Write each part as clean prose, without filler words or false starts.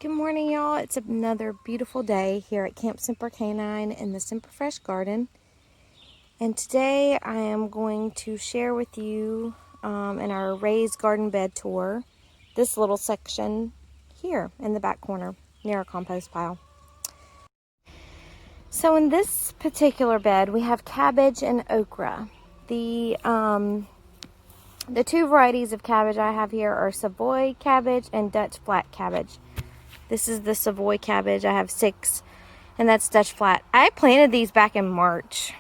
Good morning, y'all. It's another beautiful day here at Camp Semper Canine in the Semper Fresh Garden. And today I am going to share with you in our raised garden bed tour this little section here in the back corner near our compost pile. So in this particular bed we have cabbage and okra. The two varieties of cabbage I have here are Savoy cabbage and Dutch flat cabbage. This is the Savoy cabbage. I have 6, and that's Dutch flat. I planted these back in March,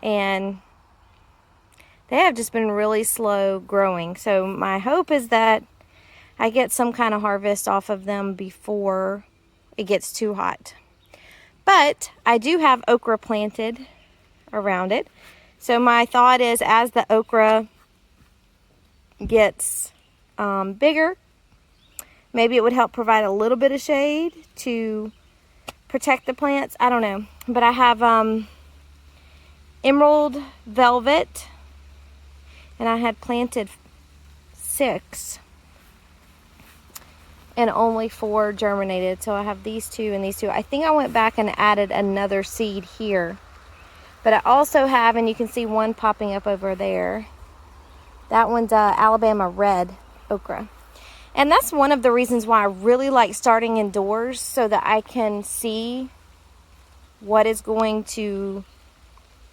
and they have just been really slow growing. So my hope is that I get some kind of harvest off of them before it gets too hot. But I do have okra planted around it. So my thought is, as the okra gets bigger, maybe it would help provide a little bit of shade to protect the plants. I don't know. But I have emerald velvet, and I had planted 6, and only 4 germinated. So I have these 2 and these 2. I think I went back and added another seed here. But I also have, and you can see one popping up over there. That one's Alabama red okra. And that's one of the reasons why I really like starting indoors, so that I can see what is going to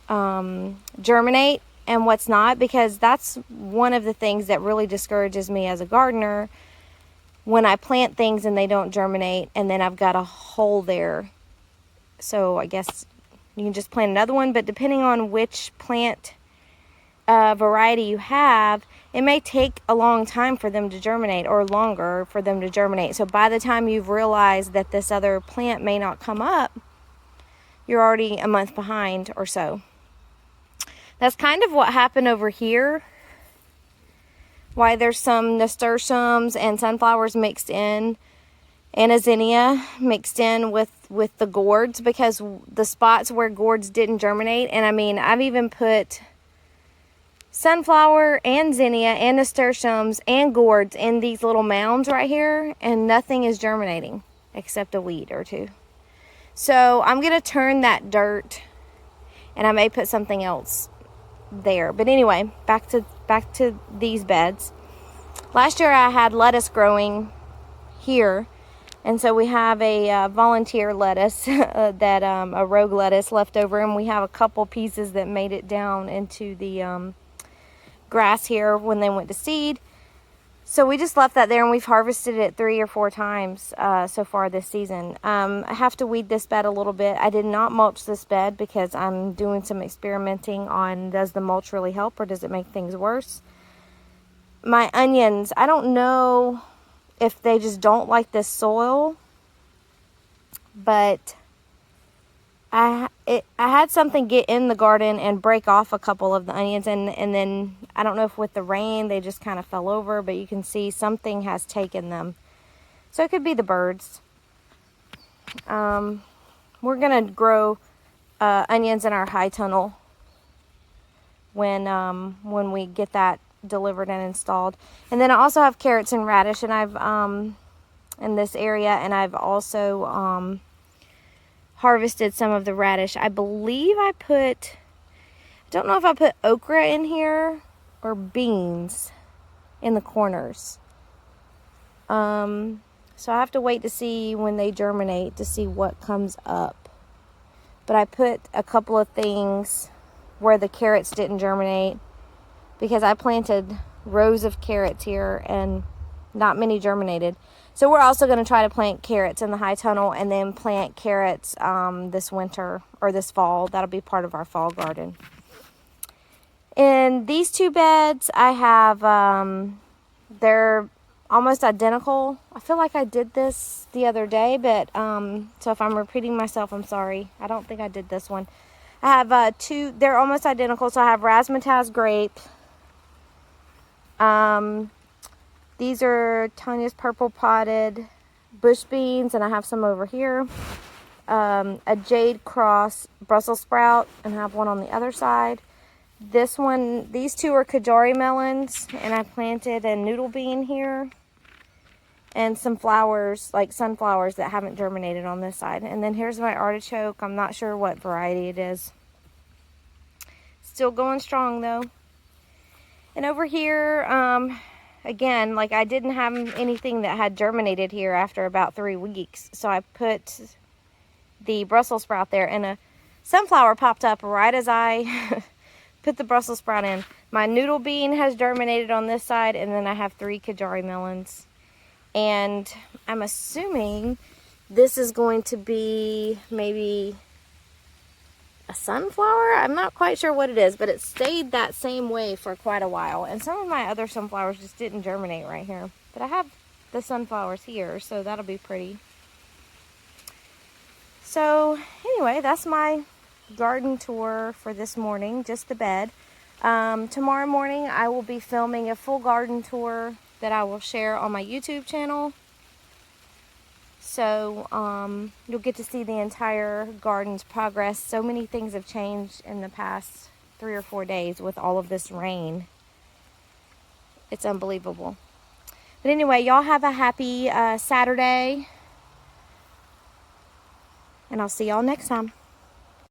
germinate and what's not, because that's one of the things that really discourages me as a gardener, when I plant things and they don't germinate and then I've got a hole there. So I guess you can just plant another one, but depending on which plant variety you have, it may take a long time for them to germinate, or longer for them to germinate. So by the time you've realized that this other plant may not come up, you're already a month behind or so. That's kind of what happened over here. Why there's some nasturtiums and sunflowers mixed in, and a zinnia mixed in with the gourds, because the spots where gourds didn't germinate, and I mean, I've even put sunflower and zinnia and nasturtiums and gourds in these little mounds right here, and nothing is germinating except a weed or 2. So I'm gonna turn that dirt, and I may put something else there. But anyway, back to these beds. Last year I had lettuce growing here, and so we have a volunteer lettuce that a rogue lettuce left over, and we have a couple pieces that made it down into the grass here when they went to seed. So we just left that there, and we've harvested it 3 or 4 times so far this season. I have to weed this bed a little bit. I did not mulch this bed because I'm doing some experimenting on, does the mulch really help or does it make things worse? My onions, I don't know if they just don't like this soil, but I had something get in the garden and break off a couple of the onions, and then I don't know if with the rain they just kind of fell over, but you can see something has taken them. So it could be the birds. We're gonna grow onions in our high tunnel when we get that delivered and installed. And then I also have carrots and radish, and I've in this area, and I've also harvested some of the radish. I believe I don't know if I put okra in here or beans in the corners. So I have to wait to see when they germinate to see what comes up. But I put a couple of things where the carrots didn't germinate, because I planted rows of carrots here and not many germinated. So we're also going to try to plant carrots in the high tunnel, and then plant carrots this winter or this fall. That'll be part of our fall garden. In these 2 beds, I have, they're almost identical. I feel like I did this the other day, but so if I'm repeating myself, I'm sorry. I don't think I did this one. I have 2, they're almost identical. So I have razzmatazz grape. These are Tanya's purple potted bush beans, and I have some over here. A jade cross Brussels sprout, and I have one on the other side. This one, these 2 are Kajari melons, and I planted a noodle bean here. and some flowers, like sunflowers that haven't germinated on this side. And then here's my artichoke. I'm not sure what variety it is. Still going strong though. And over here, again, like I didn't have anything that had germinated here after about 3 weeks. So I put the Brussels sprout there, and a sunflower popped up right as I put the Brussels sprout in. My noodle bean has germinated on this side, and then I have 3 Kajari melons. And I'm assuming this is going to be maybe a sunflower. I'm not quite sure what it is, but it stayed that same way for quite a while. And some of my other sunflowers just didn't germinate right here. But I have the sunflowers here, so that'll be pretty. So anyway, that's my garden tour for this morning, just the bed. Tomorrow morning I will be filming a full garden tour that I will share on my YouTube channel. So you'll get to see the entire garden's progress. So many things have changed in the past 3 or 4 days with all of this rain. It's unbelievable. But anyway, y'all have a happy Saturday. And I'll see y'all next time.